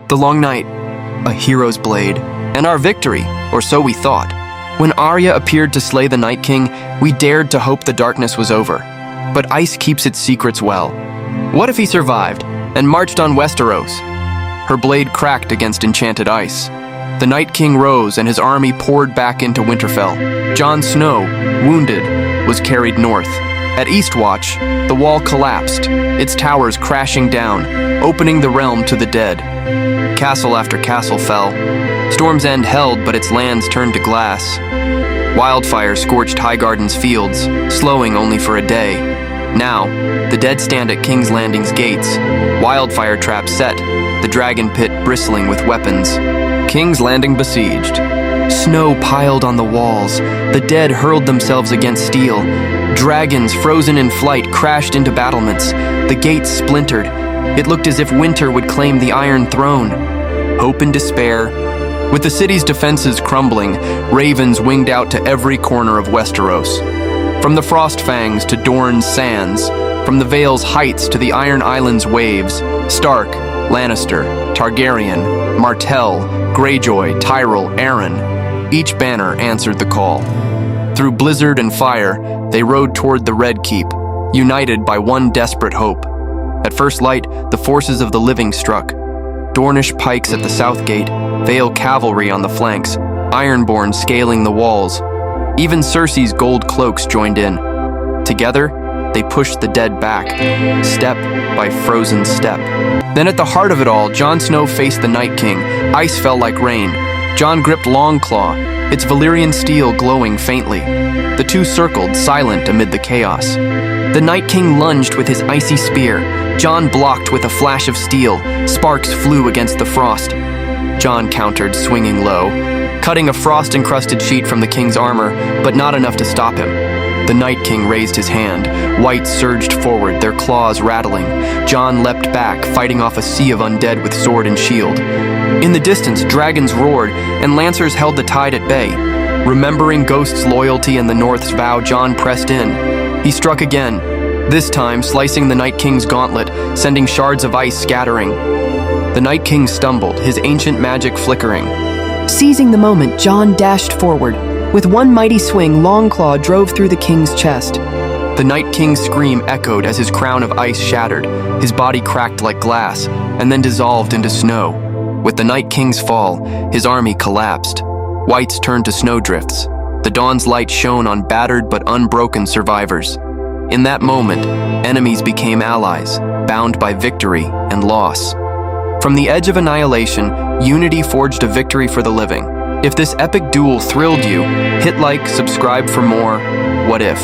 The long night, a hero's blade, and our victory, or so we thought. When Arya appeared to slay the Night King, we dared to hope the darkness was over. But ice keeps its secrets well. What if he survived and marched on Westeros? Her blade cracked against enchanted ice. The Night King rose and his army poured back into Winterfell. Jon Snow, wounded, was carried north. At Eastwatch, the wall collapsed, its towers crashing down, opening the realm to the dead. Castle after castle fell. Storm's End held, but its lands turned to glass. Wildfire scorched Highgarden's fields, slowing only for a day. Now, the dead stand at King's Landing's gates, wildfire traps set, the dragon pit bristling with weapons. King's Landing besieged. Snow piled on the walls, the dead hurled themselves against steel. Dragons, frozen in flight, crashed into battlements. The gates splintered. It looked as if winter would claim the Iron Throne. Hope and despair. With the city's defenses crumbling, ravens winged out to every corner of Westeros. From the Frost Fangs to Dorne's sands, from the Vale's heights to the Iron Island's waves, Stark, Lannister, Targaryen, Martell, Greyjoy, Tyrell, Arryn, each banner answered the call. Through blizzard and fire, they rode toward the Red Keep, united by one desperate hope. At first light, the forces of the living struck. Dornish pikes at the south gate, Vale cavalry on the flanks, Ironborn scaling the walls. Even Cersei's gold cloaks joined in. Together, they pushed the dead back, step by frozen step. Then at the heart of it all, Jon Snow faced the Night King. Ice fell like rain. Jon gripped Longclaw, its Valyrian steel glowing faintly. The two circled, silent amid the chaos. The Night King lunged with his icy spear. Jon blocked with a flash of steel. Sparks flew against the frost. Jon countered, swinging low, cutting a frost-encrusted sheet from the king's armor, but not enough to stop him. The Night King raised his hand. Whites surged forward, their claws rattling. Jon leapt back, fighting off a sea of undead with sword and shield. In the distance, dragons roared, and lancers held the tide at bay. Remembering Ghost's loyalty and the North's vow, Jon pressed in. He struck again, this time slicing the Night King's gauntlet, sending shards of ice scattering. The Night King stumbled, his ancient magic flickering. Seizing the moment, Jon dashed forward. With one mighty swing, Longclaw drove through the king's chest. The Night King's scream echoed as his crown of ice shattered. His body cracked like glass, and then dissolved into snow. With the Night King's fall, his army collapsed. Whites turned to snowdrifts. The dawn's light shone on battered but unbroken survivors. In that moment, enemies became allies, bound by victory and loss. From the edge of annihilation, unity forged a victory for the living. If this epic duel thrilled you, hit like, subscribe for more What If.